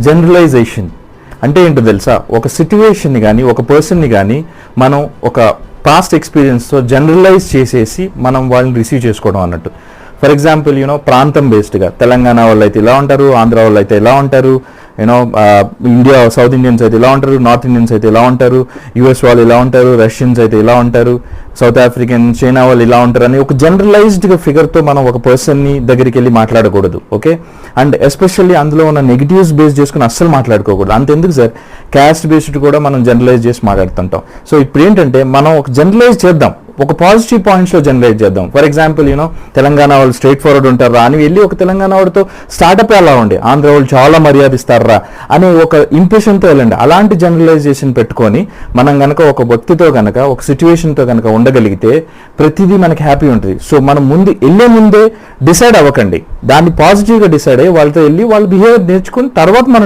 Generalisation అంటే ఏంటో తెలుసా? ఒక సిట్యువేషన్ని కానీ ఒక పర్సన్ని కానీ మనం ఒక పాస్ట్ ఎక్స్పీరియన్స్తో జనరలైజ్ చేసేసి మనం వాళ్ళని రిసీవ్ చేసుకోవడం అన్నట్టు. ఫర్ ఎగ్జాంపుల్ ప్రాంతం బేస్డ్గా తెలంగాణ వాళ్ళు అయితే ఇలా ఉంటారు, ఆంధ్ర వాళ్ళు అయితే ఇలా ఉంటారు, ఇండియా సౌత్ ఇండియన్స్ అయితే ఇలా ఉంటారు, నార్త్ ఇండియన్స్ అయితే ఇలా ఉంటారు, యూఎస్ వాళ్ళు ఇలా ఉంటారు, రష్యన్స్ అయితే ఇలా ఉంటారు, సౌత్ ఆఫ్రికన్ చైనా వాళ్ళు ఇలా ఉంటారు అని ఒక జనరలైజ్డ్గా ఫిగర్తో మనం ఒక పర్సన్ని దగ్గరికి వెళ్ళి మాట్లాడకూడదు. ఓకే, అండ్ ఎస్పెషల్లీ అందులో ఉన్న నెగిటివ్స్ బేస్ చేసుకుని అస్సలు మాట్లాడుకోకూడదు. అంతెందుకు సార్, క్యాస్ట్ బేస్డ్ కూడా మనం జనరలైజ్ చేసి మాట్లాడుతుంటాం. సో ఇప్పుడు ఏంటంటే మనం ఒక జనరలైజ్ చేద్దాం, ఒక పాజిటివ్ పాయింట్స్లో జనరలైజ్ చేద్దాం. ఫర్ ఎగ్జాంపుల్ తెలంగాణ వాళ్ళు స్ట్రైట్ ఫార్వర్డ్ ఉంటారా అని వెళ్ళి ఒక తెలంగాణ వాడితో స్టార్టప్ ఎలా ఉండే, ఆంధ్ర వాళ్ళు చాలా మర్యాదిస్తారా అనే ఒక ఇంప్రెషన్తో వెళ్ళండి. అలాంటి జనరలైజేషన్ పెట్టుకొని మనం కనుక ఒక వ్యక్తితో కనుక ఒక సిచ్యువేషన్తో కనుక ఉండగలిగితే ప్రతిదీ మనకి హ్యాపీ ఉంటుంది. సో మనం వెళ్ళే ముందే డిసైడ్ అవ్వకండి, దాన్ని పాజిటివ్గా డిసైడ్ అయ్యి వాళ్ళతో వెళ్ళి వాళ్ళ బిహేవియర్ నేర్చుకుని తర్వాత మనం